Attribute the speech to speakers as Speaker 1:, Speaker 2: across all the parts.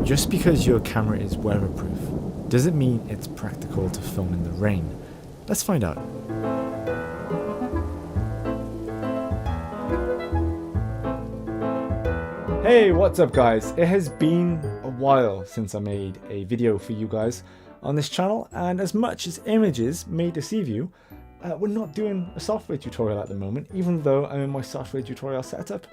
Speaker 1: Just because your camera is weatherproof doesn't mean it's practical to film in the rain. Let's find out. Hey, what's up guys? It has been a while since I made a video for you guys on this channel, and as much as images may deceive you, we're not doing a software tutorial at the moment, even though I'm in my software tutorial setup.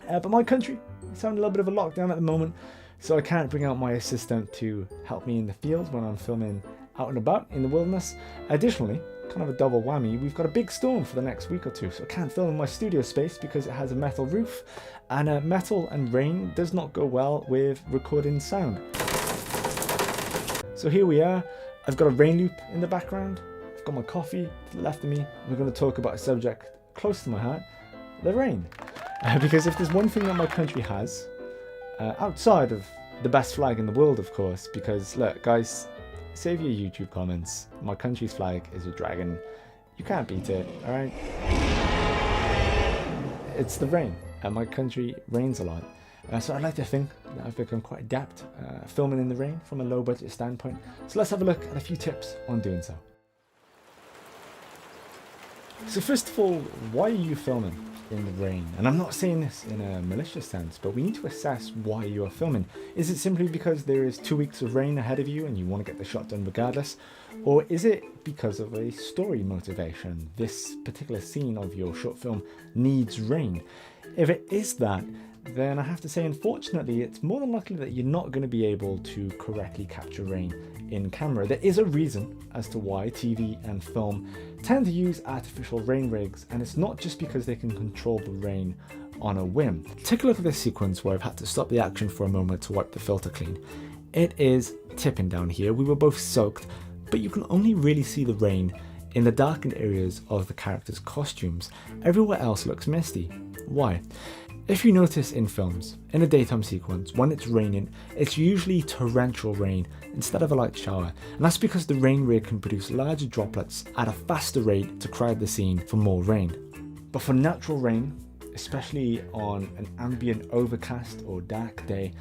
Speaker 1: But my country is having a little bit of a lockdown at the moment, so I can't bring out my assistant to help me in the field when I'm filming out and about in the wilderness. Additionally, kind of a double whammy, we've got a big storm for the next week or two, so I can't film in my studio space because it has a metal roof, and metal and rain does not go well with recording sound. So here we are. I've got a rain loop in the background, I've got my coffee to the left of me, and we're going to talk about a subject close to my heart, the rain. Because if there's one thing that my country has, outside of the best flag in the world, of course, because look guys, save your YouTube comments, my country's flag is a dragon, you can't beat it, alright? It's the rain, and my country rains a lot, so I'd like to think that I've become quite adept filming in the rain from a low budget standpoint. So let's have a look at a few tips on doing so. So first of all, why are you filming in the rain? And I'm not saying this in a malicious sense, but we need to assess why you are filming. Is it simply because there is 2 weeks of rain ahead of you and you want to get the shot done regardless? Or is it because of a story motivation? This particular scene of your short film needs rain. If it is that, then I have to say, unfortunately, it's more than likely that you're not going to be able to correctly capture rain in camera. There is a reason as to why TV and film tend to use artificial rain rigs, and it's not just because they can control the rain on a whim. Take a look at this sequence where I've had to stop the action for a moment to wipe the filter clean. It is tipping down here. We were both soaked, but you can only really see the rain in the darkened areas of the characters' costumes. Everywhere else looks misty. Why? If you notice in films, in a daytime sequence, when it's raining, it's usually torrential rain instead of a light shower, and that's because the rain rig can produce larger droplets at a faster rate to crowd the scene for more rain. But for natural rain, especially on an ambient overcast or dark day,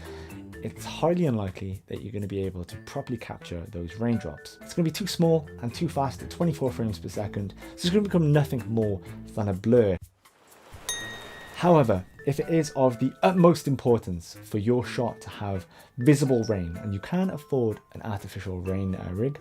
Speaker 1: it's highly unlikely that you're going to be able to properly capture those raindrops. It's going to be too small and too fast at 24 frames per second, so it's going to become nothing more than a blur. However, if it is of the utmost importance for your shot to have visible rain and you can't afford an artificial rain rig,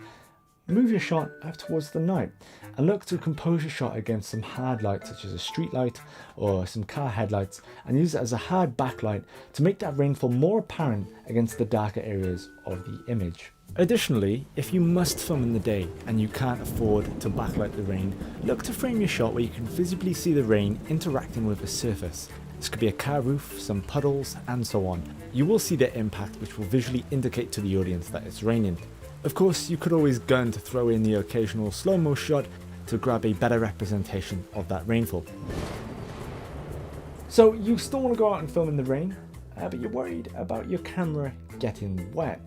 Speaker 1: move your shot up towards the night and look to compose your shot against some hard light such as a street light or some car headlights, and use it as a hard backlight to make that rainfall more apparent against the darker areas of the image. Additionally, if you must film in the day and you can't afford to backlight the rain, look to frame your shot where you can visibly see the rain interacting with a surface. This could be a car roof, some puddles, and so on. You will see the impact, which will visually indicate to the audience that it's raining. Of course, you could always gun to throw in the occasional slow-mo shot to grab a better representation of that rainfall. So you still want to go out and film in the rain, but you're worried about your camera getting wet.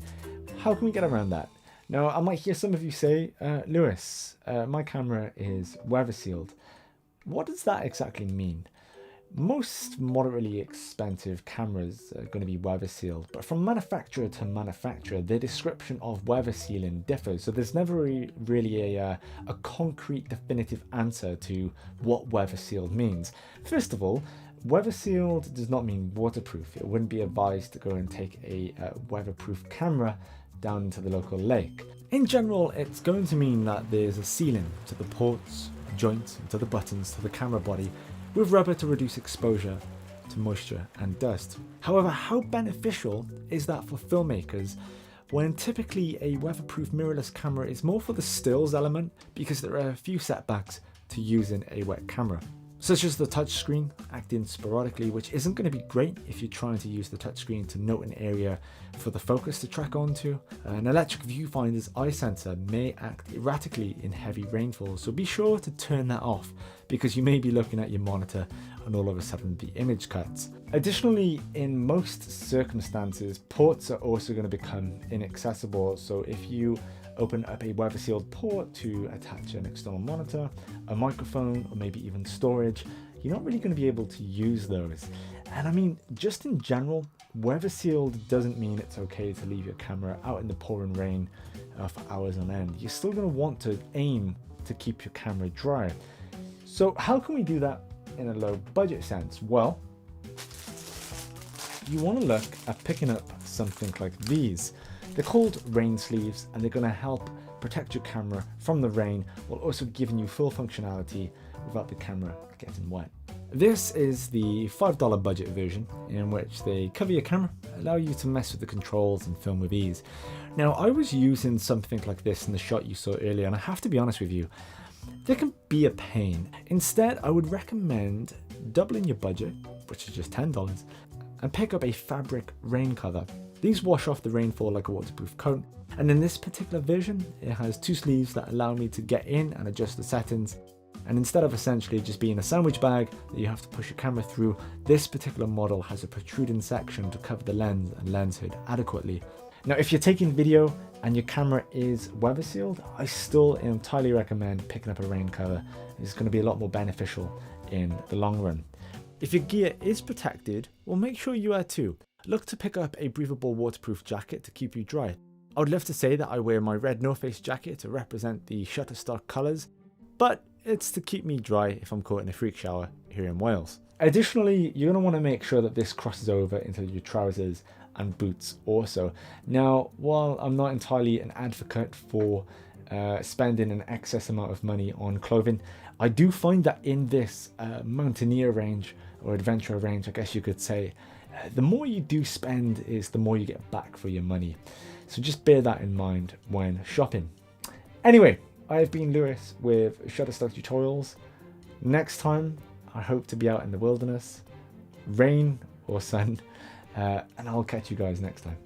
Speaker 1: How can we get around that? Now, I might hear some of you say, Lewis, my camera is weather sealed. What does that exactly mean? Most moderately expensive cameras are going to be weather sealed, but from manufacturer to manufacturer, the description of weather sealing differs. So there's never really a concrete definitive answer to what weather sealed means. First of all, weather sealed does not mean waterproof. It wouldn't be advised to go and take a weatherproof camera down to the local lake. In general, it's going to mean that there's a sealing to the ports, joints, and to the buttons, to the camera body, with rubber to reduce exposure to moisture and dust. However, how beneficial is that for filmmakers when typically a weatherproof mirrorless camera is more for the stills element, because there are a few setbacks to using a wet camera, such as the touchscreen acting sporadically, which isn't going to be great if you're trying to use the touchscreen to note an area for the focus to track onto. An electric viewfinder's eye sensor may act erratically in heavy rainfall, so be sure to turn that off, because you may be looking at your monitor and all of a sudden the image cuts. Additionally, in most circumstances, ports are also going to become inaccessible, so if you open up a weather sealed port to attach an external monitor, a microphone, or maybe even storage, you're not really going to be able to use those. And I mean, just in general, weather sealed doesn't mean it's okay to leave your camera out in the pouring rain for hours on end. You're still going to want to aim to keep your camera dry. So how can we do that in a low budget sense? Well, you want to look at picking up something like these. They're called rain sleeves, and they're going to help protect your camera from the rain while also giving you full functionality without the camera getting wet. This is the $5 budget version, in which they cover your camera, allow you to mess with the controls and film with ease. Now, I was using something like this in the shot you saw earlier, and I have to be honest with you, they can be a pain. Instead, I would recommend doubling your budget, which is just $10, and pick up a fabric rain cover. These wash off the rainfall like a waterproof coat, and in this particular version, it has two sleeves that allow me to get in and adjust the settings. And instead of essentially just being a sandwich bag that you have to push your camera through, this particular model has a protruding section to cover the lens and lens hood adequately. Now, if you're taking video and your camera is weather sealed, I still entirely recommend picking up a rain cover. It's going to be a lot more beneficial in the long run. If your gear is protected, well, make sure you are too. Look to pick up a breathable waterproof jacket to keep you dry. I would love to say that I wear my red North Face jacket to represent the Shutterstock colours, but it's to keep me dry if I'm caught in a freak shower here in Wales. Additionally, you're going to want to make sure that this crosses over into your trousers and boots also. Now, while I'm not entirely an advocate for spending an excess amount of money on clothing, I do find that in this mountaineer range, or adventurer range, I guess you could say, the more you do spend is the more you get back for your money. So just bear that in mind when shopping. Anyway, I've been Lewis with Shutterstock Tutorials. Next time, I hope to be out in the wilderness, rain or sun, and I'll catch you guys next time.